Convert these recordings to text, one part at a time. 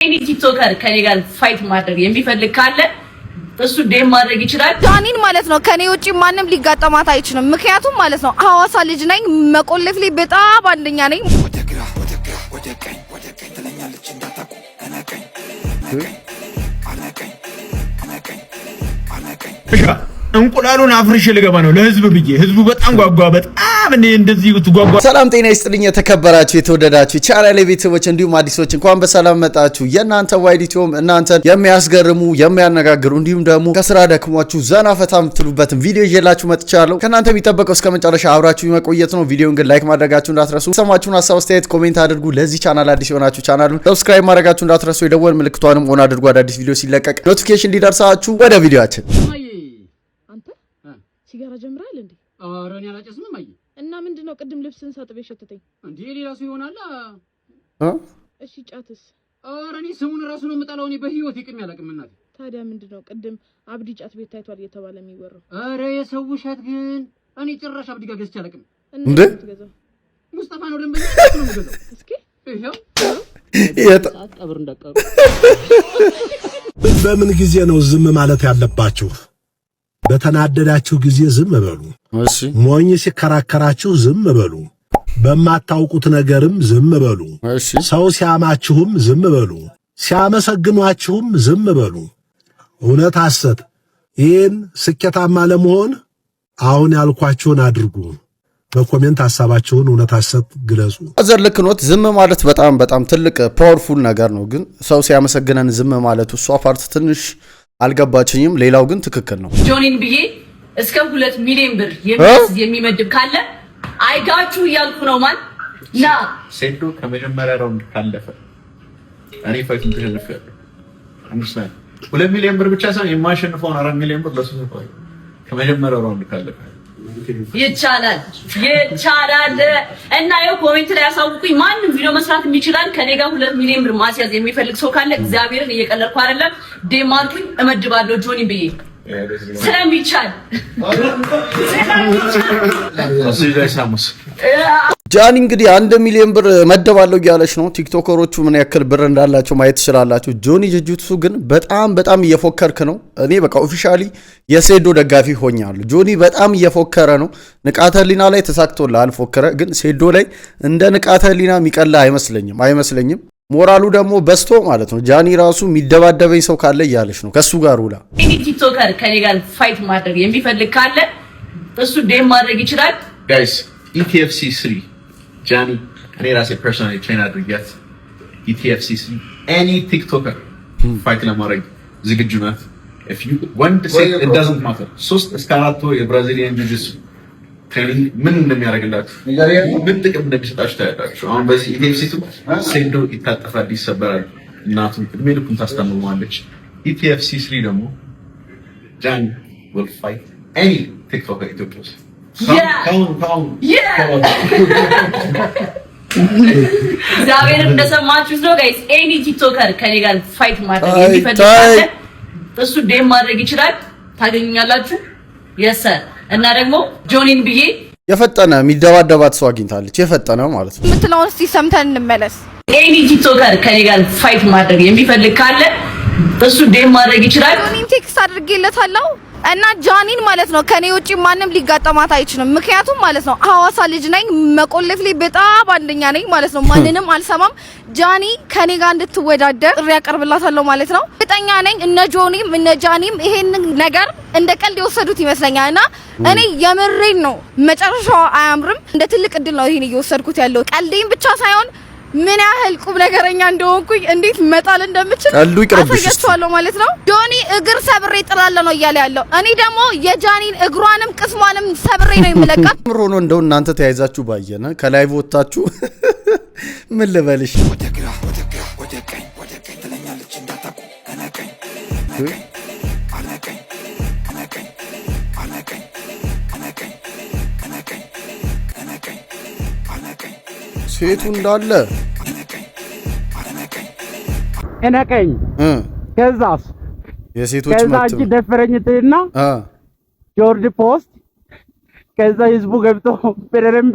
ኤኒ ቲክቶከር ከኔ ጋር ፋይት ማድረግ የሚፈልግ ካለ እሱ ዴም ማድረግ ይችላል። ዳኒን ማለት ነው ከኔ ውጪ ማንንም ሊጋጠማት አይችልም። ምክንያቱም ማለት ነው ሐዋሳ ልጅ ነኝ፣ መቆለፍ ላይ በጣም አንደኛ ነኝ። ወደ ቀኝ ትለኛለች እንዳታቁ አናቀኝ እንቁላሉን አፍርሽ ልገባ ነው ለህዝብ ብዬ ህዝቡ በጣም ጓጓ። በጣም እንደዚህ ትጓጓ። ሰላም ጤና ይስጥልኝ የተከበራችሁ የተወደዳችሁ ቻናሌ ቤተሰቦች እንዲሁም አዲሶች እንኳን በሰላም መጣችሁ። የናንተ ዋይዲቶም እናንተን የሚያስገርሙ የሚያነጋግሩ እንዲሁም ደግሞ ከስራ ደክሟችሁ ዘና ፈታ የምትሉበት ቪዲዮ ይዤላችሁ መጥቻለሁ። ከናንተ የሚጠበቀው እስከ መጨረሻ አብራችሁ መቆየት ነው። ቪዲዮውን ግን ላይክ ማድረጋችሁ እንዳትረሱ። ሰማችሁን ሀሳብ አስተያየት ኮሜንት አድርጉ። ለዚህ ቻናል አዲስ የሆናችሁ ቻናሉን ሰብስክራይብ ማድረጋችሁ እንዳትረሱ። የደወል ምልክቷንም ኦን አድርጉ። አዳዲስ ቪዲዮ ሲለቀቅ ኖቲፊኬሽን እንዲደርሳችሁ። ወደ ቪዲዮአችን ሲጋራ ጀምራል እንዴ? አረኛ አላጨስም ማይ እና ምንድነው ቅድም ልብስን ሳጥብ የሸተተኝ እንዴ? ሌላ ሰው ይሆናል። እሺ ጫትስ? አረኔ ስሙን ራሱ ነው የምጠላው። እኔ በህይወት ይቅም ያለቅም እናት። ታዲያ ምንድነው ቅድም አብዲ ጫት ቤት ታይቷል እየተባለ የሚወራው? አረ የሰው ውሸት ግን እኔ ጭራሽ አብዲ ጋር ገዝቼ አላቅም። እንዴ ሙስጠፋ ነው ደንበኛ ነው የሚገዛው። እስኪ ይሄው የት ቀብር እንደቀሩ። በምን ጊዜ ነው ዝም ማለት ያለባችሁ? በተናደዳችሁ ጊዜ ዝም በሉ። እሺ ሞኝ ሲከራከራችሁ ዝም በሉ። በማታውቁት ነገርም ዝም በሉ። እሺ ሰው ሲያማችሁም ዝም በሉ። ሲያመሰግኗችሁም ዝም በሉ። እውነት ሐሰት ይህን ስኬታማ ለመሆን አሁን ያልኳችሁን አድርጉ። በኮሜንት ሐሳባችሁን እውነት ሐሰት ግለጹ። አዘልክኖት ዝም ማለት በጣም ትልቅ ፓወርፉል ነገር ነው። ግን ሰው ሲያመሰግነን ዝም ማለት እሷ ፓርት ትንሽ አልገባችኝም። ሌላው ግን ትክክል ነው። ጆኒን ብዬ እስከ 2 ሚሊዮን ብር የሚመድብ ካለ አይጋችሁ እያልኩ ነው። ማን ና ሴዶ ከመጀመሪያ ራውንድ ካለፈ እኔ ፋይቱን ተሸንፌያለሁ። 2 ሚሊዮን ብር ብቻ ሳይሆን የማሸንፈውን 4 ሚሊዮን ብር ለሱ ነው። ከመጀመሪያው ራውንድ ካለፈ ይቻላል እና ያው ኮሜንት ላይ ያሳውቁኝ። ማንም ቪዲዮ መስራት የሚችላል ከኔ ጋር 2 ሚሊዮን ብር ማስያዝ የሚፈልግ ሰው ካለ እግዚአብሔርን እየቀለድኩ አይደለም። ዴማርኩኝ እመድባለሁ ጆኒ ብዬ ስለሚቻል ጃኒ እንግዲህ 1 ሚሊዮን ብር መደባለሁ እያለች ነው። ቲክቶከሮቹ ምን ያክል ብር እንዳላቸው ማየት ትችላላችሁ። ጆኒ ጅጁትሱ ግን በጣም እየፎከርክ ነው። እኔ በቃ ኦፊሻሊ የሴዶ ደጋፊ ሆኛለሁ። ጆኒ በጣም እየፎከረ ነው። ንቃተ ህሊና ላይ ተሳክቶልሃል ፎከረ። ግን ሴዶ ላይ እንደ ንቃተ ህሊና የሚቀላ አይመስለኝም። ሞራሉ ደግሞ በስቶ ማለት ነው። ጃኒ ራሱ የሚደባደበኝ ሰው ካለ እያለች ነው ከሱ ጋር ውላ። ኤኒ ቲክቶከር ከኔ ጋር ፋይት ማድረግ የሚፈልግ ካለ እሱ ዴም ማድረግ ይችላል። ጋይስ ኢቲኤፍሲ 3 ጃኒ እኔ ራሴ ፐርሰናሊ ትሬን አድርጊያት። ኢቲኤፍሲ 3 ኤኒ ቲክቶከር ፋይት ለማድረግ ዝግጁ ናት። if you want to say it doesn't matter 3 እስከ 4 ወር የብራዚሊያን ጂጂትሱ ትሬኒንግ ምን እንደሚያደርግላችሁ ምን ጥቅም እንደሚሰጣችሁ ታያላችሁ። አሁን በዚህ ኢቲኤፍሲ 2 ሴዶ ይታጠፋል፣ ይሰበራል፣ እናቱን እድሜ ልኩን ታስተምረዋለች። ኢቲኤፍሲ 3 ደግሞ ጃኒ will fight any ቲክቶከር ኢትዮጵያ ውስጥ እግዚአብሔር እንደሰማችሁት ነው ጋይስ። ኤኒ ቲክቶከር ከኔ ጋር ፋይት ማድረግ የሚፈልግ ካለ እሱ ዴም ማድረግ ይችላል። ታገኙኛላችሁ። የሰር እና ደግሞ ጆኒን ብዬ የፈጠነ የሚደባደባት ሰው አግኝታለች። የፈጠነ ማለት ነው የምትለውን እስቲ ሰምተን እንመለስ። ኤኒ ቲክቶከር ከኔ ጋር ፋይት ማድረግ የሚፈልግ ካለ እሱ ዴም ማድረግ ይችላል። ጆኒን ቴክስት አድርጌለታለሁ እና ጃኒን ማለት ነው ከኔ ውጪ ማንንም ሊጋጠማት አይችልም። ምክንያቱም ማለት ነው ሐዋሳ ልጅ ነኝ፣ መቆለፍ ላይ በጣም አንደኛ ነኝ ማለት ነው። ማንንም አልሰማም። ጃኒ ከኔ ጋር እንድትወዳደር ጥሪ ያቀርብላታለሁ ማለት ነው። እርግጠኛ ነኝ እነ ጆኒም እነ ጃኒም ይሄን ነገር እንደ ቀልድ የወሰዱት ይመስለኛልና እኔ የምሬን ነው። መጨረሻው አያምርም። እንደ ትልቅ እድል ነው ይሄን እየወሰድኩት ያለው። ቀልዴን ብቻ ሳይሆን ምን ያህል ቁም ነገረኛ እንደሆንኩኝ እንዴት መጣል እንደምችል አሳያችኋለሁ ማለት ነው። ጆኒ እግር ሰብሬ ጥላለሁ ነው እያለ ያለው። እኔ ደግሞ የጃኒን እግሯንም ቅስሟንም ሰብሬ ነው የምለቃት። ምሮ ነው እንደው እናንተ ተያይዛችሁ ባየነ ከላይቭ ወጣችሁ ምን ልበልሽ። ወደ ቀኝ ትለኛለች እንዳታቁ አናቀኝ ሴቱ እንዳለ እነቀኝ ከዛስ የሴቶች ከዛ እጅ ደፈረኝትና ጆርጅ ፖስት ከዛ ህዝቡ ገብቶ በረረም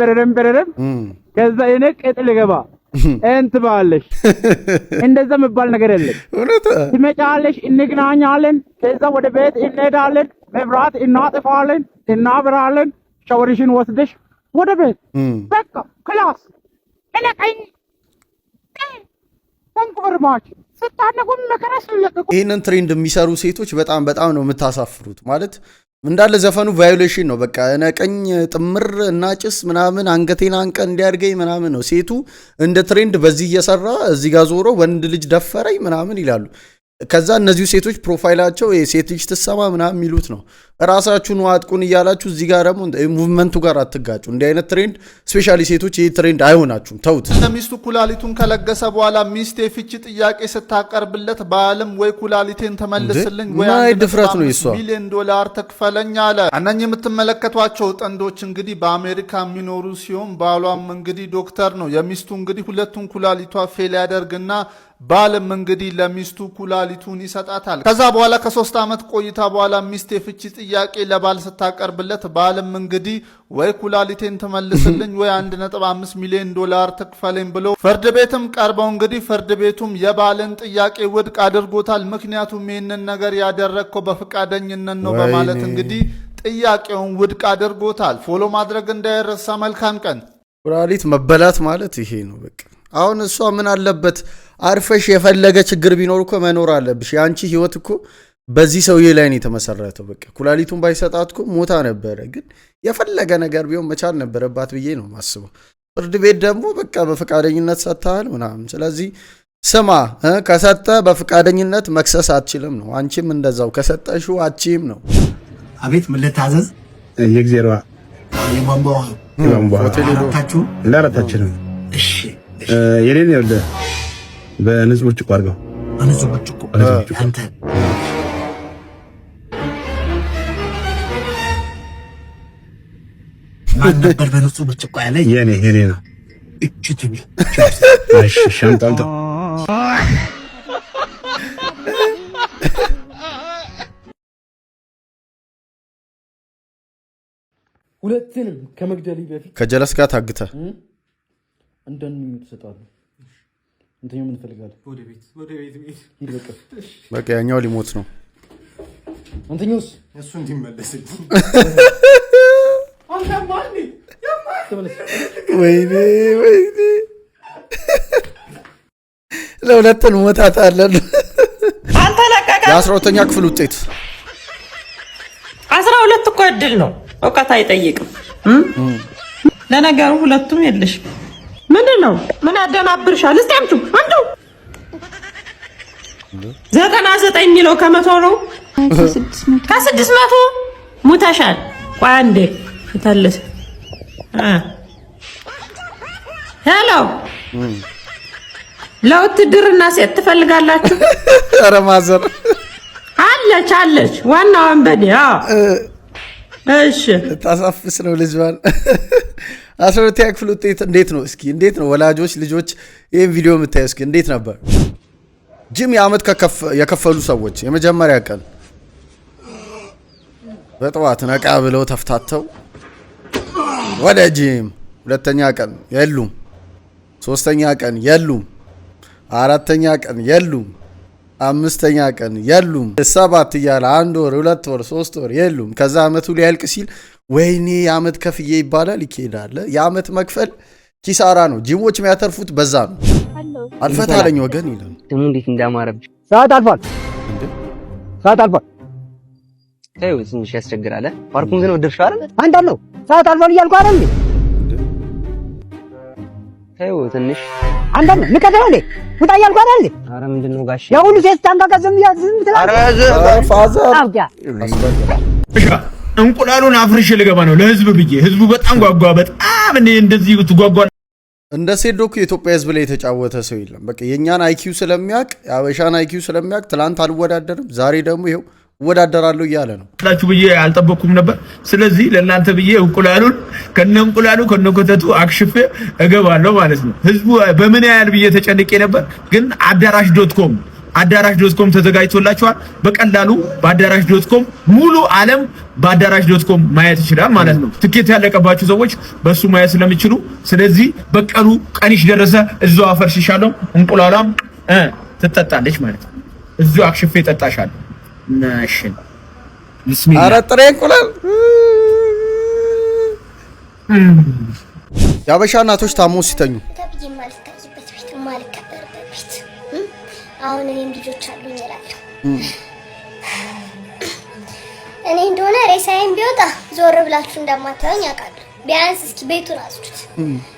ከዛ እኔ ቀጥል ገባ እንት ባለሽ እንደዛ መባል ነገር የለም። ትመጫለሽ፣ እንገናኛለን፣ ከዛ ወደ ቤት እንሄዳለን፣ መብራት እናጥፋለን፣ እናብራለን፣ ሻወርሽን ወስደሽ ወደ ቤት በቃ ክላስ እለቀኝ ተንቆርማች ስታነጉም መከራስ ለቀቁ። ይሄንን ትሬንድ የሚሰሩ ሴቶች በጣም ነው የምታሳፍሩት። ማለት እንዳለ ዘፈኑ ቫዮሌሽን ነው። በቃ ነቀኝ ጥምር እና ጭስ ምናምን አንገቴን አንቀ እንዲያርገኝ ምናምን ነው። ሴቱ እንደ ትሬንድ በዚህ እየሰራ እዚህ ጋር ዞሮ ወንድ ልጅ ደፈረኝ ምናምን ይላሉ። ከዛ እነዚሁ ሴቶች ፕሮፋይላቸው ሴት ልጅ ትሰማ ምናምን የሚሉት ነው። ራሳችሁን ዋጥቁን እያላችሁ እዚህ ጋር ደግሞ ሙቭመንቱ ጋር አትጋጩ። እንዲህ አይነት ትሬንድ ስፔሻሊ ሴቶች ይህ ትሬንድ አይሆናችሁም፣ ተውት። ሚስቱ ኩላሊቱን ከለገሰ በኋላ ሚስት የፍቺ ጥያቄ ስታቀርብለት በአለም ወይ ኩላሊቴን ተመልስልኝ ወይ $1 ሚሊዮን ተክፈለኝ አለ። እነኚህ የምትመለከቷቸው ጥንዶች እንግዲህ በአሜሪካ የሚኖሩ ሲሆን ባሏም እንግዲህ ዶክተር ነው። የሚስቱ እንግዲህ ሁለቱን ኩላሊቷ ፌል ያደርግና ባልም እንግዲህ ለሚስቱ ኩላሊቱን ይሰጣታል። ከዛ በኋላ ከ3 ዓመት ቆይታ በኋላ ሚስት የፍቺ ጥያቄ ለባል ስታቀርብለት ባልም እንግዲህ ወይ ኩላሊቴን ተመልስልኝ ወይ $1.5 ሚሊዮን ተክፈለኝ ብሎ ፍርድ ቤትም ቀርበው እንግዲህ ፍርድ ቤቱም የባልን ጥያቄ ውድቅ አድርጎታል። ምክንያቱም ይህንን ነገር ያደረግከው በፈቃደኝነት ነው በማለት እንግዲህ ጥያቄውን ውድቅ አድርጎታል። ፎሎ ማድረግ እንዳይረሳ። መልካም ቀን። ኩላሊት መበላት ማለት ይሄ ነው በቃ። አሁን እሷ ምን አለበት አርፈሽ የፈለገ ችግር ቢኖር እኮ መኖር አለብሽ። ያንቺ ህይወት እኮ በዚህ ሰውዬ ላይ ነው የተመሰረተው። በቃ ኩላሊቱን ባይሰጣት እኮ ሞታ ነበረ። ግን የፈለገ ነገር ቢሆን መቻል ነበረባት ብዬ ነው ማስበው። ፍርድ ቤት ደግሞ በቃ በፈቃደኝነት ሰጥተሃል ምናምን። ስለዚህ ስማ ከሰጠ በፈቃደኝነት መክሰስ አትችልም ነው። አንቺም እንደዛው ከሰጠሽው አትችይም ነው። አቤት ምን ልታዘዝ? የእግዚአብሔር የቧንቧ አራታችሁ ለአራታችንም። እሺ የኔን ይኸውልህ በንጹህ ብርጭቆ አድርገው። በንጹህ ብርጭቆ አንተ ማን ነበር በንጹህ ብርጭቆ ያለኝ? የኔ ነው። እቺ እሺ ሻምጣልቶ ሁለቱንም ከመግደል በፊት ከጀለስ ጋር ታግተ እንደምን ተሰጣሉ። እንተኛው ምን ፈልጋለህ? ወደ ቤት ሂድ በቃ ያኛው ሊሞት ነው። አንተኛውስ እሱ እንዲመለስልኝ አንተ ማን ወይኔ ለሁለት እንሞታታለን። አንተ ለቀቀ። የ12ኛ ክፍል ውጤት 12 እኮ እድል ነው፣ እውቀት አይጠይቅም። ለነገሩ ሁለቱም የለሽም። ምንድን ነው? ምን ያደናብርሻል? እስቲ አምጪው 99 የሚለው ከመቶ ነው። ከ600 ሙተሻል። ቆይ አንዴ ተልስ ሄሎ፣ ለውትድርና ሴት ትፈልጋላችሁ? ኧረ ማዘር አለች ዋናው ወንበዴ። እሺ ታሳፍስ ነው ልጅዋን። 12ኛ ክፍል ውጤት እንዴት ነው? እስኪ እንዴት ነው ወላጆች ልጆች ይሄን ቪዲዮ የምታዩ? እስኪ እንዴት ነበር? ጂም የዓመት የከፈሉ ሰዎች የመጀመሪያ ቀን በጠዋት ነቃ ብለው ተፍታተው ወደ ጂም፣ ሁለተኛ ቀን የሉም፣ ሶስተኛ ቀን የሉም፣ አራተኛ ቀን የሉም፣ አምስተኛ ቀን የሉም፣ 7 እያለ 1 ወር 2 ወር 3 ወር የሉም። ከዛ ዓመቱ ሊያልቅ ሲል ወይኔ የዓመት ከፍዬ ይባላል፣ ይኬዳል። የዓመት መክፈል ኪሳራ ነው። ጂሞች የሚያተርፉት በዛ ነው። አልፈታ አለኝ ወገን ይላል። ደሞ እንዴት እንዳማረብሽ። ሰዓት አልፏል። ተይው ትንሽ ያስቸግራል። ፓርኩን ግን ወደድሽው አይደል? አንድ አለው ሰዓት አልፏል እያልኩ አይደል እንዴ? ተይው ትንሽ አንድ አለ ልከተለው እንዴ? ውጣ እያልኩ አይደል እንዴ? ኧረ ምንድነው ጋሽ? ያው ሁሉ ሴት ታንጋጋዘም ትላለህ። ፋዘር እንቁላሉን አፍርሽ ልገባ ነው ለህዝብ ብዬ። ህዝቡ በጣም ጓጓ። በጣም እኔ እንደዚህ ትጓጓ። እንደ ሴዶኩ የኢትዮጵያ ህዝብ ላይ የተጫወተ ሰው የለም። በቃ የኛን አይኪው ስለሚያቅ የአበሻን አይኪው ስለሚያቅ ትላንት አልወዳደርም ዛሬ ደግሞ ይሄው እወዳደራለሁ እያለ ነው ላችሁ ብዬ አልጠበቅኩም ነበር። ስለዚህ ለእናንተ ብዬ እንቁላሉን ከነ ኮተቱ አክሽፌ እገባለሁ ማለት ነው። ህዝቡ በምን ያህል ብዬ ተጨንቄ ነበር። ግን አዳራሽ.com አዳራሽ.com ተዘጋጅቶላችኋል። በቀላሉ በአዳራሽ.com ሙሉ ዓለም በአዳራሽ.com ማየት ይችላል ማለት ነው። ትኬት ያለቀባችሁ ሰዎች በሱ ማየት ስለሚችሉ ስለዚህ በቀሉ ቀንሽ ደረሰ እዛው አፈርሽሻለሁ እንቁላላም ትጠጣለች ማለት ነው። እዛው አክሽፌ ጠጣሻለሁ ናሽን ቢስሚላህ አረጥሬ እንቁላል ያበሻ እናቶች ታሞ ሲተኙ ተብዬ ማልታይበት ቤት ማልከበርበት ቤት አሁን እኔም ልጆች አሉኝ እላለሁ። እኔ እንደሆነ ሬሳዬን ቢወጣ ዞር ብላችሁ እንደማታዩኝ አውቃለሁ። ቢያንስ እስኪ ቤቱን አጽዱት፣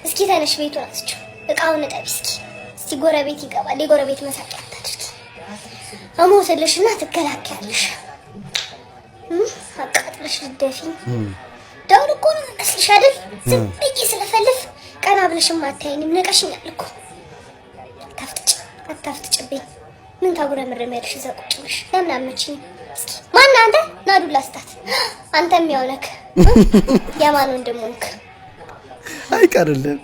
እስኪ ተነሽ ቤቱን አጽጂው፣ እቃውን እጠቢ እስኪ ጎረቤት ይገባል የጎረቤት መሳቂያ አታድርጊ። እሞትልሽና ትገላገያለሽ። አቃጥለሽ ልደፊኝ ደውል እኮ ነው መስልሽ አይደል? ዝም ብዬ ስለፈልፍ ቀና ብለሽም አታይኝም። ነቀሽኛል እኮ አታፍጥጭብኝ። ምን ታጉረምረሚያለሽ? እዛ ቁጭ ብለሽ ለምን አመችኝ? እስኪ ማን አንተ? ናዱላ ስታት አንተም ያው ነክ የማን ወንድም ሆንክ? አይቀርልም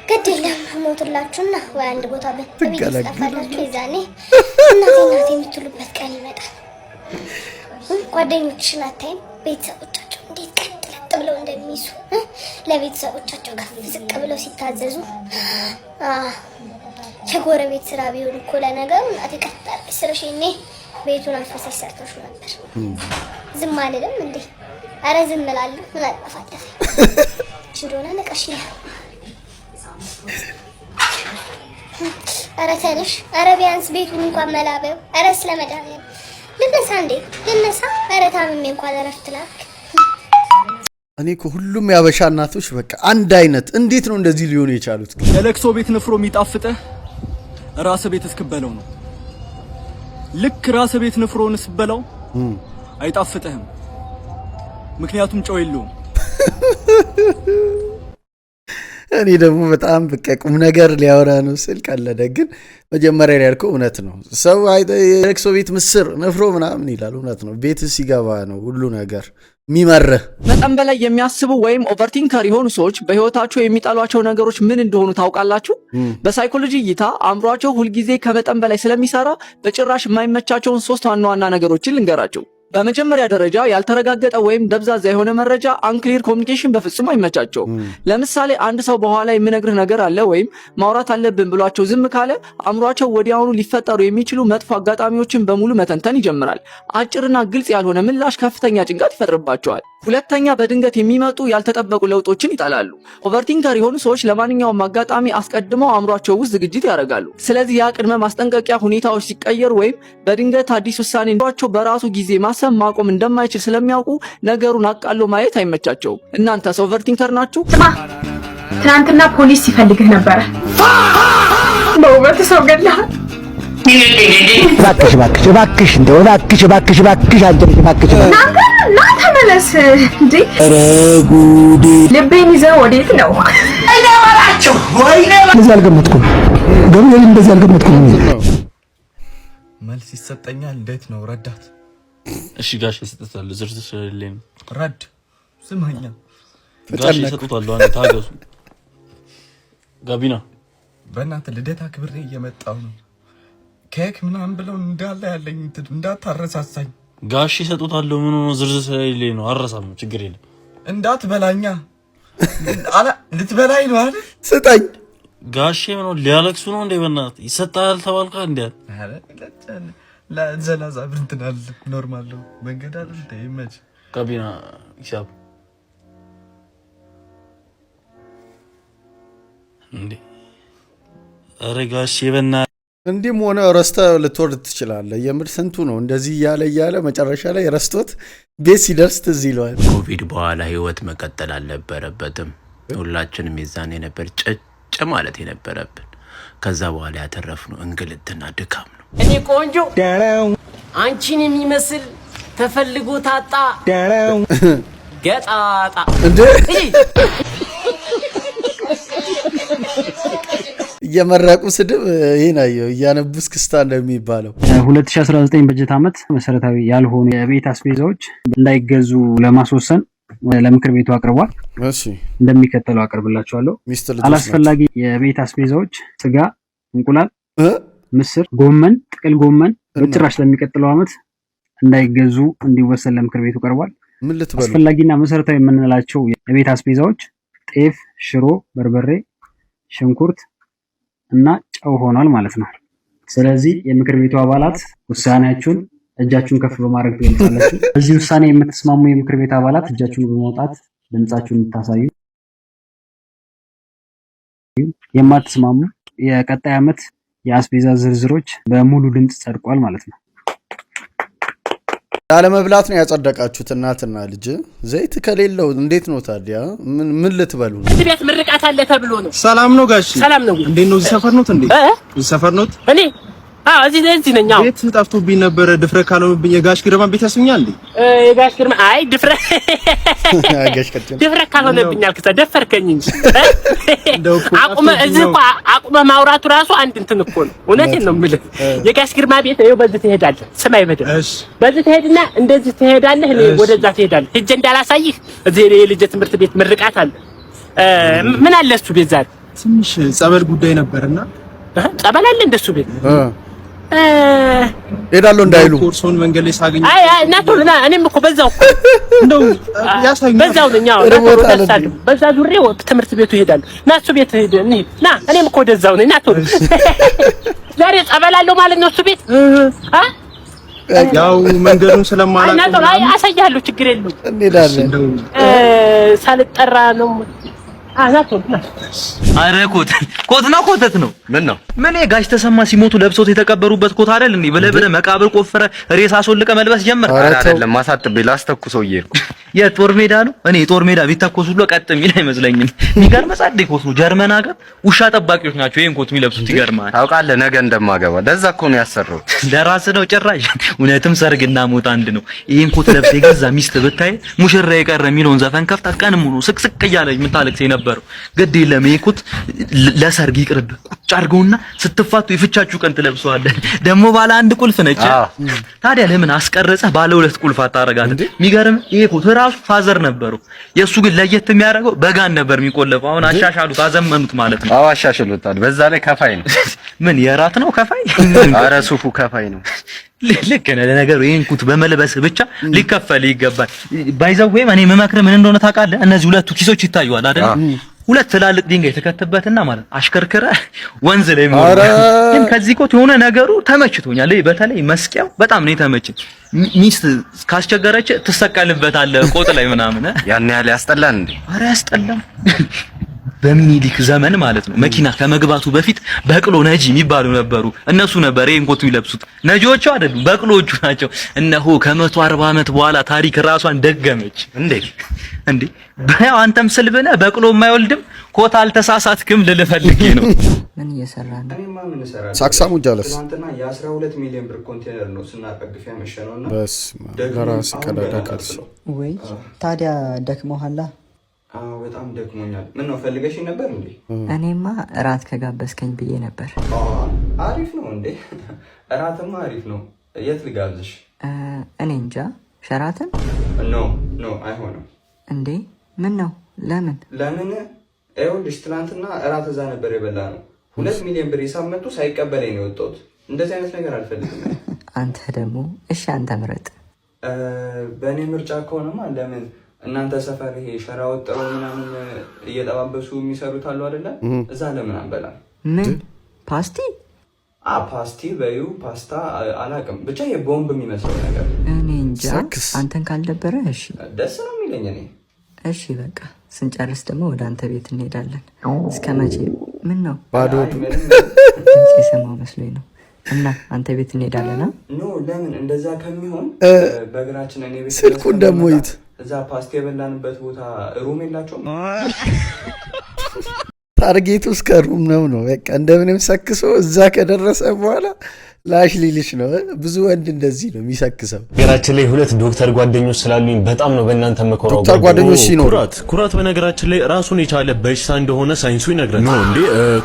ገድለም ሞትላችሁና ወይ አንድ ቦታ በቤት ተፋላችሁ። ይዛኔ እናቴ የምትሉበት ቀን ይመጣል። ጓደኞችሽን አታይም? ቤተሰቦቻቸው እንዴት ቀጥ ብለው እንደሚይዙ ለቤተሰቦቻቸው ከፍ ዝቅ ብለው ሲታዘዙ የጎረቤት ስራ ቢሆን እኮ ለነገሩ እናቴ ቀጣል ስርሽ እኔ ቤቱን አፈሰሽ ሰርተሽ ነበር። ዝም አልልም እንዴ? አረ ዝም እላለሁ። ምን አጠፋለፈ እንደሆነ ነቀሽ ይላል። አረ ተነሽ፣ አረ ቢያንስ ቤቱን እንኳን መላበው። አረ ስለመድኃኒዓለም ልነሳ እንዴ? ልነሳ? አረ ታምሜ እንኳን እረፍት ላክ። እኔ እኮ ሁሉም ያበሻ እናቶች በቃ አንድ አይነት እንዴት ነው እንደዚህ ሊሆኑ የቻሉት? የለቅሶ ቤት ንፍሮ የሚጣፍጥህ ራስ ቤት እስክበለው ነው። ልክ ራስ ቤት ንፍሮን እስበለው አይጣፍጥህም፣ ምክንያቱም ጨው የለውም። እኔ ደግሞ በጣም በቃ ቁም ነገር ሊያወራ ነው ስል ቀለደ። ግን መጀመሪያ ላይ ያልከው እውነት ነው። ሰው የለቅሶ ቤት ምስር ንፍሮ ምናምን ይላል። እውነት ነው። ቤት ሲገባ ነው ሁሉ ነገር የሚመርህ። መጠን በላይ የሚያስቡ ወይም ኦቨርቲንከር የሆኑ ሰዎች በህይወታቸው የሚጣሏቸው ነገሮች ምን እንደሆኑ ታውቃላችሁ? በሳይኮሎጂ እይታ አእምሯቸው ሁልጊዜ ከመጠን በላይ ስለሚሰራ በጭራሽ የማይመቻቸውን 3 ዋና ዋና ነገሮችን ልንገራቸው። በመጀመሪያ ደረጃ ያልተረጋገጠ ወይም ደብዛዛ የሆነ መረጃ አንክሊር ኮሚኒኬሽን በፍጹም አይመቻቸውም። ለምሳሌ አንድ ሰው በኋላ የሚነግርህ ነገር አለ ወይም ማውራት አለብን ብሏቸው ዝም ካለ አእምሯቸው ወዲያውኑ ሊፈጠሩ የሚችሉ መጥፎ አጋጣሚዎችን በሙሉ መተንተን ይጀምራል። አጭርና ግልጽ ያልሆነ ምላሽ ከፍተኛ ጭንቀት ይፈጥርባቸዋል። ሁለተኛ በድንገት የሚመጡ ያልተጠበቁ ለውጦችን ይጣላሉ። ኦቨርቲንከር የሆኑ ሰዎች ለማንኛውም አጋጣሚ አስቀድመው አእምሯቸው ውስጥ ዝግጅት ያደርጋሉ። ስለዚህ ያ ቅድመ ማስጠንቀቂያ ሁኔታዎች ሲቀየሩ ወይም በድንገት አዲስ ውሳኔ እንዷቸው በራሱ ጊዜ ማሰብ ማቆም እንደማይችል ስለሚያውቁ ነገሩን አቃሎ ማየት አይመቻቸውም። እናንተስ ኦቨርቲንከር ናችሁ? ትናንትና ፖሊስ ሲፈልግህ ነበረ። በውበት ሰው ገለሃል። እባክሽ እንደው እባክሽ አንተ እባክሽ ና ተመለስ እንዴ! ኧረ ጉዴ! ልቤን ይዘህ ወዴት ነው? አይነዋራችሁ ወይኔ! እንደዚህ አልገመትኩም። ገብርኤል እንደዚህ አልገመትኩም። መልስ ይሰጠኛል። እንዴት ነው ረዳት? እሺ ጋሽ ይሰጣል። ዝርዝር ስለሌለኝ ረድ ስማኛ ጋሽ ይሰጣል። አንተ ታገሱ። ጋቢና በእናትህ ልደታ ክብሬ እየመጣው ነው። ኬክ ምናምን ብለው እንዳለ ያለኝ እንዳታረሳሳኝ። ጋሽ ይሰጣል። ምን ነው ዝርዝር ስለሌለኝ ነው። አረሳም ችግር የለም። እንዳትበላኛ አላ ልትበላኝ ነው አይደል? ስጠኝ ጋሽ ምን ነው ሊያለቅሱ ነው እንዴ? በእናትህ ይሰጣል ተባልካ እንዴ? ለዘላዛ ብንትናል ኖርማል ነው መንገድ አይደል? ይመች ጋቢና ሂሳብ እንዴ? ኧረ ጋሽ በእና እንዲህም ሆነ ረስተህ ልትወርድ ትችላለህ። የምር ስንቱ ነው እንደዚህ እያለ መጨረሻ ላይ ረስቶት ቤት ሲደርስ ትዝ ይለዋል። ኮቪድ በኋላ ህይወት መቀጠል አልነበረበትም። ሁላችንም የዛኔ ነበር ጨጭ ማለት የነበረብን። ከዛ በኋላ ያተረፍነው እንግልትና ድካም ነው። እኔ ቆንጆ አንቺን የሚመስል ተፈልጎ ታጣ ገጣጣ እንዴ! እየመረቁ ስድብ ይሄን አየው እያነቡስ ክስታ እንደሚባለው 2019 በጀት ዓመት መሰረታዊ ያልሆኑ የቤት አስቤዛዎች እንዳይገዙ ለማስወሰን ለምክር ቤቱ አቅርቧል። እሺ እንደሚከተለው አቀርብላችኋለሁ። አላስፈላጊ የቤት አስቤዛዎች ስጋ፣ እንቁላል፣ ምስር፣ ጎመን፣ ጥቅል ጎመን በጭራሽ ለሚቀጥለው ዓመት እንዳይገዙ እንዲወሰን ለምክር ቤቱ ቀርቧል። አስፈላጊና መሰረታዊ የምንላቸው የቤት አስቤዛዎች ጤፍ፣ ሽሮ፣ በርበሬ፣ ሽንኩርት እና ጨው ሆኗል ማለት ነው። ስለዚህ የምክር ቤቱ አባላት ውሳኔያችሁን እጃችሁን ከፍ በማድረግ ትገልጻላችሁ። በዚህ ውሳኔ የምትስማሙ የምክር ቤት አባላት እጃችሁን በማውጣት ድምጻችሁን እንድታሳዩ፣ የማትስማሙ የቀጣይ ዓመት የአስቤዛ ዝርዝሮች በሙሉ ድምጽ ጸድቋል ማለት ነው። ላለመብላት ነው ያጸደቃችሁት እናትና ልጅ። ዘይት ከሌለው እንዴት ነው ታዲያ? ምን ልትበሉ ነው? ቤት ምርቃት አለ ተብሎ ነው። ሰላም ነው ጋሽ? ሰላም ነው። እንዴት ነው? እዚህ ሰፈር ነው እንዴ? እዚህ ሰፈር ነው? እኔ እዚህ ነኝ። ቤት ጠፍቶብኝ ነበረ። ድፍረት ካልሆነብኝ የጋሽ ግርማን ቤት ያስኛል እንዴ? የጋሽ ግርማ አይ ድፍረት ካልሆነብኝ አልከታ ደፈርከኝ እንጂ አቁመ ማውራቱ ራሱ አንድ እንትን እኮ ነው። እውነቴን ነው የምልህ። የጋሽ ግርማ ቤት ይኸው በዚህ ትሄዳለህ። ስማይ በደምብ በዚህ ትሄድና እንደዚህ ትሄዳለህ። እኔ ወደዛ ትሄዳለህ። ሂጅ እንዳላሳይህ እዚህ የልጅ ትምህርት ቤት ምርቃት አለ። ምን አለ እሱ ቤት ዛሬ ትንሽ ጸበል ጉዳይ ነበርና ጸበል አለ እንደሱ ቤት ሄዳለሁ እንዳይሉ ኮርሶን መንገድ ላይ ሳገኝ አይ እናቶልና እኔም እኮ በዛው እንደው ያሳዩኝ በዛው ነኝ። በዛ ዙሬ ትምህርት ቤቱ ይሄዳል እና እሱ ቤት ሄድ ና እኔም እኮ ወደዛው ነኝ። እናቶ ዛሬ ጸበል አለው ማለት ነው እሱ ቤት ያው መንገዱን ስለማላውቅ እናቶ አይ አሳያለሁ፣ ችግር የለውም እንሄዳለን። ሳልጠራ ነው አረ ኮት ነው ኮተት ነው። ምን ነው ምን ጋሽ ተሰማ ሲሞቱ ለብሶት የተቀበሩበት ኮት አይደል እንዴ? ብለህ መቃብር ቆፍረ ሬሳ አስወልቀ መልበስ ጀመር። አይደለም ማሳጥቤ ላስተኩሰው እየሄድኩ የጦር ሜዳ ነው። እኔ የጦር ሜዳ ቢተኮሱ ሁሉ ቀጥ የሚል አይመስለኝም። የሚገርም ጻድቅ ኮት ነው። ጀርመን ሀገር ውሻ ጠባቂዎች ናቸው ይሄን ኮት የሚለብሱት። ይገርማል። ታውቃለህ ነገ እንደማገባ ለዛ እኮ ነው ያሰራው። ለራስህ ነው ጭራሽ። እውነትም ሰርግና ሞት አንድ ነው። ይሄን ኮት ለብሰህ የገዛ ሚስት ብታይ ሙሽራ የቀረ የሚለውን ዘፈን ከፍታ ቀንም ሙሉ ስቅስቅ እያለች የምታለቅስ የነበረው ግድ የለም። ይሄ ኮት ለሰርግ ይቅርብ። ቁጭ አድርገውና ስትፋቱ የፍቻችሁ ቀን ትለብሰዋለህ። ደግሞ ባለ አንድ ቁልፍ ነች። ታዲያ ለምን አስቀረጸህ ባለ ሁለት ቁልፍ አታረጋት? የሚገርም ይሄ ኮት ራሱ ፋዘር ነበሩ። የሱ ግን ለየት የሚያደርገው በጋን ነበር የሚቆለፈው። አሁን አሻሻሉት፣ አዘመኑት ማለት ነው። አዎ አሻሽሉታል። በዛ ላይ ከፋይ ነው። ምን የራት ነው ከፋይ? ኧረ ሱፉ ከፋይ ነው። ልክ ነህ። ለነገሩ ይሄን ኩት በመልበስ ብቻ ሊከፈል ይገባል። ባይዘው ወይ እኔ መመክረህ ምን እንደሆነ ታውቃለህ? እነዚህ ሁለቱ ኪሶች ይታዩዋል አይደል? ሁለት ትላልቅ ድንጋይ የተከተበትና ማለት አሽከርከረ ወንዝ ላይ ሞራ። ግን ከዚህ ኮት የሆነ ነገሩ ተመችቶኛል። በተለይ መስቂያው በጣም ነው የተመቸኝ። ሚስት ካስቸገረች ትሰቀልበታለህ ቆጥ ላይ ምናምን። ያን ያህል ያስጠላል እንዴ? ኧረ ያስጠላም። በሚኒሊክ ዘመን ማለት ነው መኪና ከመግባቱ በፊት በቅሎ ነጂ የሚባሉ ነበሩ። እነሱ ነበር ይሄን ኮት የሚለብሱት። ነጂዎቹ አይደሉም በቅሎዎቹ ናቸው። እነሆ ከ140 ዓመት በኋላ ታሪክ ራሷን ደገመች። እንዴ ባያው አንተም ስልብነ በቅሎ የማይወልድም ኮት አልተሳሳትክም ልልህ ፈልጌ ነው። ምን እየሰራ ነው? እኔማ ምን እሰራለሁ? ሳክሳሙ ጃለስ ትናንትና የ12 ሚሊዮን ብር ኮንቴነር ነው ስናቀግፍ ያመሸነውና ለራስ ቀዳዳ ቀርስ ወይ ታዲያ ደክሞሃል? አዎ በጣም ደክሞኛል። ምን ነው ፈልገሽኝ ነበር እንዴ? እኔማ እራት ከጋበዝከኝ ብዬ ነበር። አሪፍ ነው እንዴ? እራትማ አሪፍ ነው። የት ልጋብዝሽ? እኔ እንጃ። ሸራተን? ኖ አይሆንም። እንዴ ምን ነው? ለምን? ይኸውልሽ ትናንትና እራት እዛ ነበር የበላ ነው። 2 ሚሊዮን ብር ሂሳብ መጥቶ ሳይቀበለኝ ነው የወጣሁት። እንደዚህ አይነት ነገር አልፈልግም። አንተ ደግሞ እሺ አንተ ምረጥ። በእኔ ምርጫ ከሆነማ ለምን እናንተ ሰፈር ይሄ ሸራ ወጥረው ምናምን እየጠባበሱ የሚሰሩት አሉ አይደለ? እዛ ለምን አንበላም? ምን ፓስቲ? ፓስቲ በዩ ፓስታ አላውቅም፣ ብቻ የቦምብ የሚመስለው ነገር። እኔ እንጃ። አንተን ካልደበረ እሺ። ደስ ነው የሚለኝ እኔ። እሺ በቃ ስንጨርስ ደግሞ ወደ አንተ ቤት እንሄዳለን። እስከ መቼ? ምን ነው ባዶ ድምፅ የሰማው መስሎኝ ነው። እና አንተ ቤት እንሄዳለን? ኖ ለምን እንደዛ ከሚሆን በእግራችን እኔ ቤት ስልኩን ደግሞ ይት እዛ ፓስቲ የበላንበት ቦታ ሩም የላቸውም። ታርጌቱ እስከ ሩም ነው። በቃ እንደምንም ሰክሶ እዛ ከደረሰ በኋላ ላሽ ሊልሽ ነው። ብዙ ወንድ እንደዚህ ነው የሚሰክሰው። ነገራችን ላይ ሁለት ዶክተር ጓደኞች ስላሉኝ በጣም ነው በእናንተ መኮራው። ዶክተር ጓደኞች ሲኖር ኩራት በነገራችን ላይ ራሱን የቻለ በሽታ እንደሆነ ሳይንሱ ይነግራል። ነው እንዴ?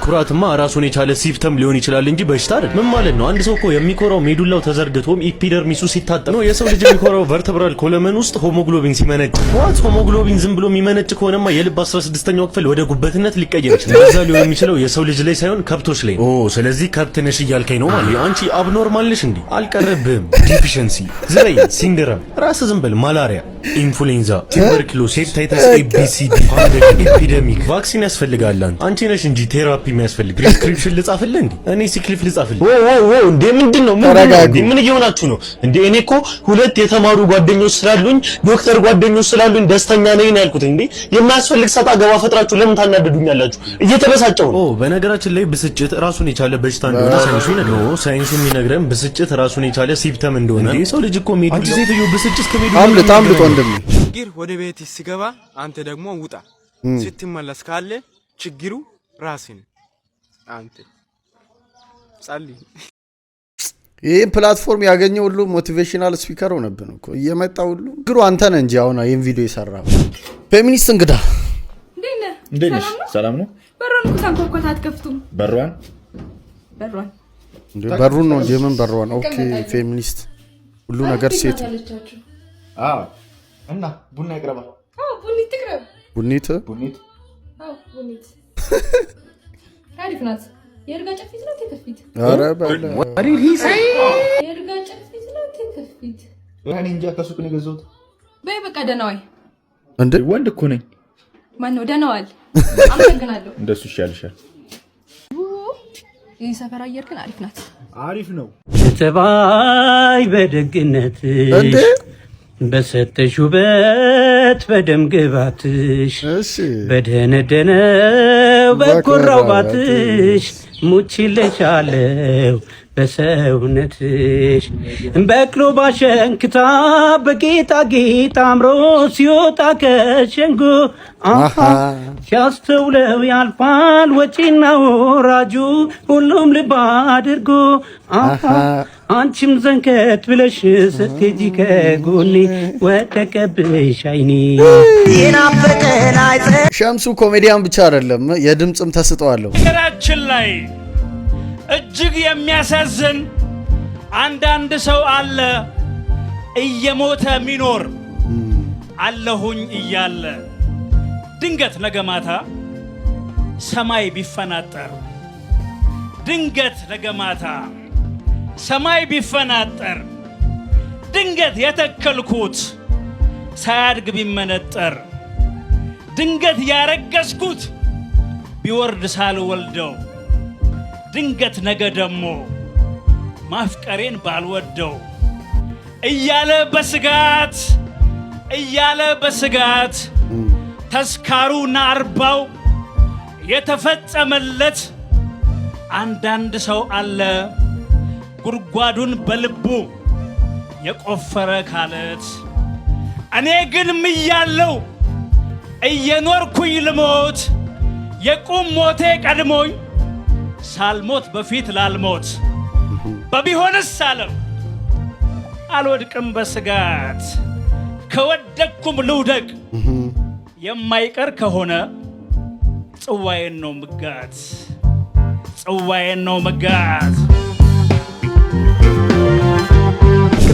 ኩራትማ ራሱን የቻለ ሲምፕተም ሊሆን ይችላል እንጂ በሽታ አይደል። ምን ማለት ነው? አንድ ሰው እኮ የሚኮራው ሜዱላው ተዘርግቶም ኢፒደርሚሱ ሲታጠብ ነው። የሰው ልጅ የሚኮራው ቨርተብራል ኮለመን ውስጥ ሆሞግሎቢን ሲመነጭ። ዋት ሆሞግሎቢን ዝም ብሎ የሚመነጭ ከሆነማ የልብ 16ኛው ክፍል ወደ ጉበትነት ሊቀየር ይችላል። በዛ ሊሆን የሚችለው የሰው ልጅ ላይ ሳይሆን ከብቶች ላይ ነው። ስለዚህ ከብት ነሽ እያልከኝ ነው ማለት አንቺ አብኖርማል ነሽ እንዴ? አልቀረብህም። ዲፊሸንሲ፣ ዝረይ፣ ሲንድረም፣ ራስ ዝም በል፣ ማላሪያ፣ ኢንፍሉዌንዛ፣ ቱበርኩሎስ፣ ሄፓታይተስ ኤቢሲዲ፣ ፓንደሚክ፣ ኤፒደሚክ ቫክሲን ያስፈልጋል። አንቺ ነሽ እንጂ ቴራፒ የሚያስፈልግ። ፕሪስክሪፕሽን ልጻፍልህ እንዴ? እኔ ሲክሊፍ ልጻፍልህ? እንዴ ምንድነው? ምን እየሆናችሁ ነው እንዴ? እኔ እኮ ሁለት የተማሩ ጓደኞች ስላሉኝ ዶክተር ጓደኞች ስላሉኝ ደስተኛ ነኝ ያልኩት እንዴ። የማያስፈልግ ሰጣ ገባ ፈጥራችሁ ለምን ታናደዱኛላችሁ? እየተበሳጨው ነው። በነገራችን ላይ ብስጭት ራሱን የቻለ በሽታ እንደሆነ ሳይንሱ ይነግረው። ሳይንሱ የሚነግረን ብስጭት ራሱን የቻለ ሲምፕተም እንደሆነ። ሰው ልጅ እኮ ሜዱ ሴትዮ ብስጭት ከሜዱ አምልጥ ወንድም ችግር ወደ ቤት ሲገባ አንተ ደግሞ ውጣ። ስትመለስ ካለ ችግሩ ራስን አንተ ጸልይ። ይሄን ፕላትፎርም ያገኘ ሁሉ ሞቲቬሽናል ስፒከር ሆነብን እኮ እየመጣ ሁሉ ግሩ አንተ ነህ እንጂ አሁን ይሄን ቪዲዮ የሰራው ፌሚኒስት እንግዳ እንዴት ነሽ? ሰላም ነው? በሩን ሳንኮኮት አትከፍቱም? በሩን በሩን ነው እንጂ ምን በሩን? ኦኬ ፌሚኒስት ሁሉ ነገር ሴት። አዎ እና ቡና ይቅረባ። ቡኒት ትቅረብ። ቡኒት ቡኒት አሪፍ ናት። የእርጋ ጨፊት ነው ተከፊት? ኧረ በለ የእርጋ ጨፊት ነው ተከፊት? እኔ እንጃ ከሱቅ ነው የገዛሁት። በይ በቃ ደህና ዋይ። እንዴ ወንድ እኮ ነኝ። ማን ነው ደህና ዋል? አመሰግናለሁ። እንደሱ ይሻልሻል። ይህ ሰፈር አየር ግን አሪፍ ናት። አሪፍ ነው። ተባይ በደግነት በሰጠሽ ውበት በደም ግባትሽ በደነደነው በኮራው ባትሽ ሙችልሻለሁ በሰውነትሽ በቅሎ ባሸንክታ በጌጣጌጥ አምሮ ሲወጣ ከሸንጎ ሲያስተውለው ያልፋል ወጪና ወራጁ ሁሉም ልብ አድርጎ አንቺም ዘንከት ብለሽ ስትሄጂ ከጎኔ ወደቀብሽ አይኔ። ሸምሱ ኮሜዲያን ብቻ አይደለም የድምጽም ተስጠዋለሁ። ነገራችን ላይ እጅግ የሚያሳዝን አንዳንድ ሰው አለ እየሞተ ሚኖር አለሁኝ እያለ ድንገት ነገ ማታ ሰማይ ቢፈናጠር ድንገት ነገ ማታ ሰማይ ቢፈናጠር ድንገት የተከልኩት ሳያድግ ቢመነጠር ድንገት ያረገዝኩት ቢወርድ ሳልወልደው ድንገት ነገ ደሞ ማፍቀሬን ባልወደው እያለ በስጋት ተስካሩና አርባው የተፈጸመለት አንዳንድ ሰው አለ ጉድጓዱን በልቡ የቆፈረ ካለት። እኔ ግን ምያለው እየኖርኩኝ ልሞት የቁም ሞቴ ቀድሞኝ ሳልሞት በፊት ላልሞት በቢሆንስ ዓለም አልወድቅም በስጋት ከወደቅኩም ልውደቅ የማይቀር ከሆነ ጽዋዬን ነው መጋት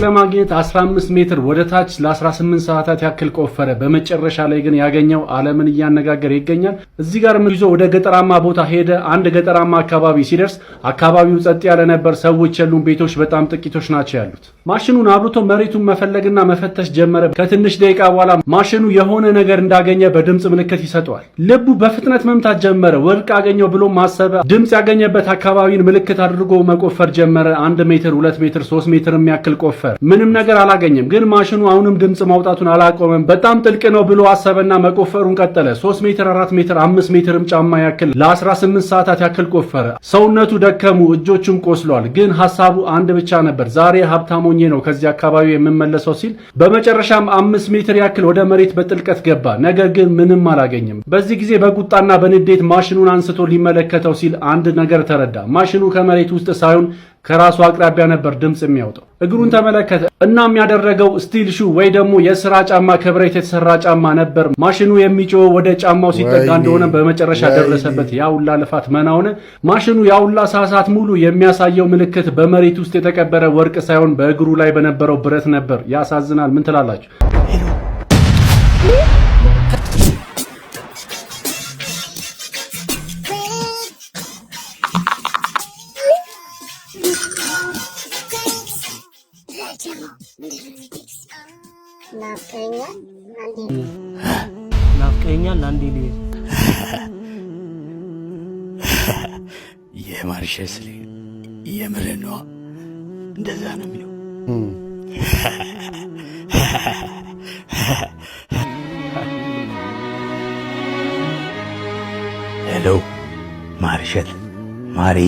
ለማግኘት 15 ሜትር ወደ ታች ለ18 ሰዓታት ያክል ቆፈረ። በመጨረሻ ላይ ግን ያገኘው ዓለምን እያነጋገረ ይገኛል። እዚህ ጋር ይዞ ወደ ገጠራማ ቦታ ሄደ። አንድ ገጠራማ አካባቢ ሲደርስ አካባቢው ጸጥ ያለ ነበር። ሰዎች የሉም፣ ቤቶች በጣም ጥቂቶች ናቸው ያሉት። ማሽኑን አብርቶ መሬቱን መፈለግና መፈተሽ ጀመረ። ከትንሽ ደቂቃ በኋላ ማሽኑ የሆነ ነገር እንዳገኘ በድምጽ ምልክት ይሰጠዋል። ልቡ በፍጥነት መምታት ጀመረ። ወርቅ አገኘው ብሎ ማሰበ። ድምጽ ያገኘበት አካባቢን ምልክት አድርጎ መቆፈር ጀመረ። 1 ሜትር፣ 2 ሜትር፣ 3 ሜትር የሚያክል ቆፈረ። ምንም ነገር አላገኘም። ግን ማሽኑ አሁንም ድምጽ ማውጣቱን አላቆመም። በጣም ጥልቅ ነው ብሎ አሰበና መቆፈሩን ቀጠለ። 3 ሜትር፣ 4 ሜትር፣ 5 ሜትርም ጫማ ያክል ለ18 ሰዓታት ያክል ቆፈረ። ሰውነቱ ደከሙ፣ እጆቹም ቆስሏል። ግን ሐሳቡ አንድ ብቻ ነበር፣ ዛሬ ሀብታም ሆኜ ነው ከዚህ አካባቢ የምመለሰው ሲል በመጨረሻም 5 ሜትር ያክል ወደ መሬት በጥልቀት ገባ። ነገር ግን ምንም አላገኘም። በዚህ ጊዜ በቁጣና በንዴት ማሽኑን አንስቶ ሊመለከተው ሲል አንድ ነገር ተረዳ። ማሽኑ ከመሬት ውስጥ ሳይሆን ከራሱ አቅራቢያ ነበር ድምጽ የሚያወጣው። እግሩን ተመለከተ እና የሚያደረገው ስቲል ሹ ወይ ደግሞ የስራ ጫማ ከብረት የተሰራ ጫማ ነበር። ማሽኑ የሚጮህ ወደ ጫማው ሲጠጋ እንደሆነ በመጨረሻ ደረሰበት። ያውላ ልፋት መና ሆነ። ማሽኑ ያውላ ሰዓት ሙሉ የሚያሳየው ምልክት በመሬት ውስጥ የተቀበረ ወርቅ ሳይሆን በእግሩ ላይ በነበረው ብረት ነበር። ያሳዝናል። ምን ትላላችሁ? ናፍቀኛል አንዴ ልሄድ የማርሸስ የምር ነው እንደዛ ነው የሚለው ሄሎ ማርሸት ማሪ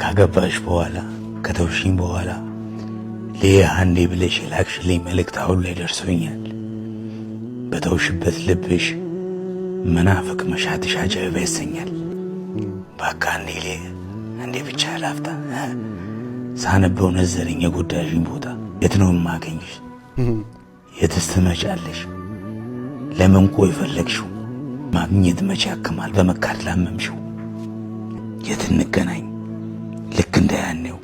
ካገባሽ በኋላ ከተውሽኝ በኋላ ሊያ አንዴ ብለሽ ላክሽልኝ መልእክት አሁን ላይ ደርሶኛል። በተውሽበት ልብሽ መናፈቅ መሻትሽ አጀብ ያሰኛል። ባካ አንዴ ብቻ ላፍታ ሳነበው ነዘረኝ የጎዳሽኝ ቦታ የት ነው የማገኝሽ? የትስ ትመጫለሽ? ለምን ቆይ ፈለግሽው? ማግኘት መቼ ያክማል በመካድ ላመምሽው? የት እንገናኝ ልክ እንደያኔው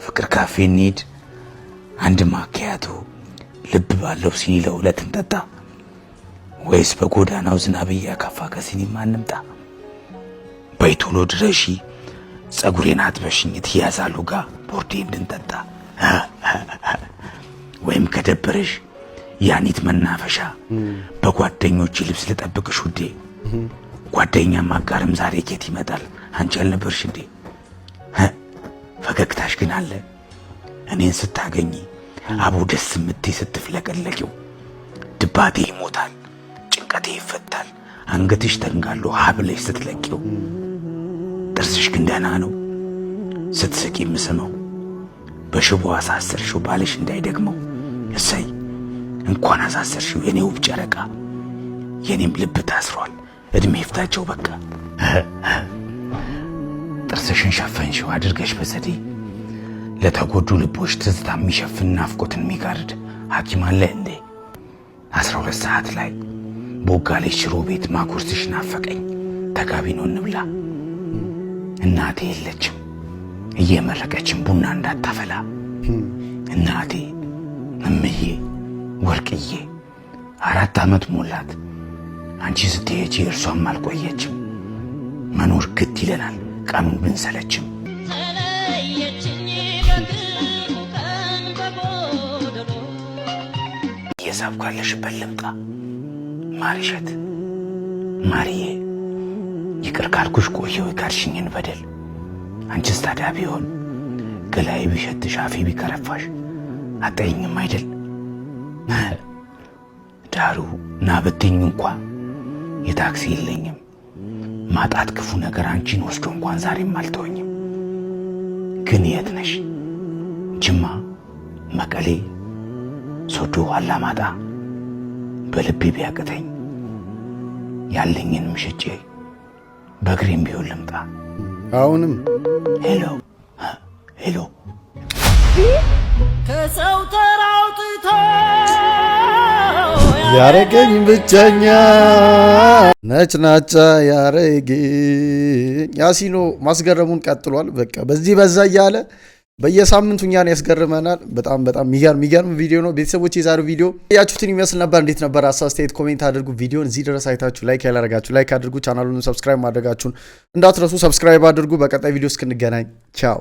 ፍቅር ካፌ እንሂድ አንድ ማኪያቶ ልብ ባለው ሲኒ ለሁለት እንጠጣ ወይስ በጎዳናው ዝናብ እያካፋ ከሲኒማ እንምጣ? በይቶሎ ድረሺ ጸጉሬን አጥበሽኝ ትያዛሉ ጋር ቦርዴ እንድንጠጣ ወይም ከደበረሽ ያኒት መናፈሻ በጓደኞች ልብስ ልጠብቅሽ ውዴ። ጓደኛ ማጋርም ዛሬ ኬት ይመጣል አንቺ ያልነበርሽ እንዴ? ፈገግታሽ ግን አለ እኔን ስታገኝ አቡ ደስ ምትይ ስትፍለቀለቂው ድባቴ ይሞታል ጭንቀቴ ይፈታል አንገትሽ ተንጋሎ ሀብለሽ ስትለቂው ጥርስሽ ግን ደህና ነው ስትስቂ የምስመው በሽቦ አሳሰርሽው ባልሽ እንዳይደግመው እሰይ እንኳን አሳሰርሽው የኔ ውብ ጨረቃ የኔም ልብ ታስሯል እድሜ ይፍታቸው በቃ ጥርስሽን ሸፈንሽው አድርገሽ በዘዴ ለተጎዱ ልቦች ትዝታ የሚሸፍን ናፍቆትን የሚጋርድ ሐኪም አለ እንዴ? 12 ሰዓት ላይ ቦጋሌሽ ሽሮ ቤት ማኩርስሽ ናፈቀኝ ተጋቢ ነው እንብላ። እናቴ የለችም እየመረቀችን ቡና እንዳታፈላ እናቴ እምዬ ወርቅዬ 4 ዓመት ሞላት አንቺ ስትሄጂ እርሷም አልቆየችም መኖር ግድ ይለናል ቀኑን ብንሰለችም የሳብ ካለሽበት ልምጣ ማርሸት ማርዬ ይቅር ካልኩሽ ቆየው የካድሽኝን በደል አንቺስ ታዲያ ቢሆን ገላይ ቢሸትሽ አፌ ቢከረፋሽ አጠይኝም አይደል? ዳሩ ናበትኝ እንኳን የታክሲ የለኝም ማጣት ክፉ ነገር አንቺን ወስዶ እንኳን ዛሬም አልተወኝም። ግን የት ነሽ? ጅማ፣ መቀሌ፣ ሶዶ፣ አላማጣ በልቤ ቢያቅተኝ ያለኝንም ሽጬ በእግሬም ቢሆን ልምጣ። አሁንም ሄሎ ሄሎ ከሰው ተራውጥቶ ያረገኝ ብቸኛ ነጭናጫ ያረገኝ ያሲኖ ማስገረሙን ቀጥሏል። በቃ በዚህ በዛ እያለ በየሳምንቱ እኛን ያስገርመናል። በጣም የሚገርም ቪዲዮ ነው። ቤተሰቦች የዛሬው ቪዲዮ ያያችሁትን ይመስል ነበር። እንዴት ነበር? አስተያየት ኮሜንት አድርጉ። ቪዲዮን እዚህ ድረስ አይታችሁ ላይክ ያላረጋችሁ ላይክ አድርጉ። ቻናሉን ሰብስክራይብ ማድረጋችሁን እንዳትረሱ። ሰብስክራይብ አድርጉ። በቀጣይ ቪዲዮ እስክንገናኝ ቻው።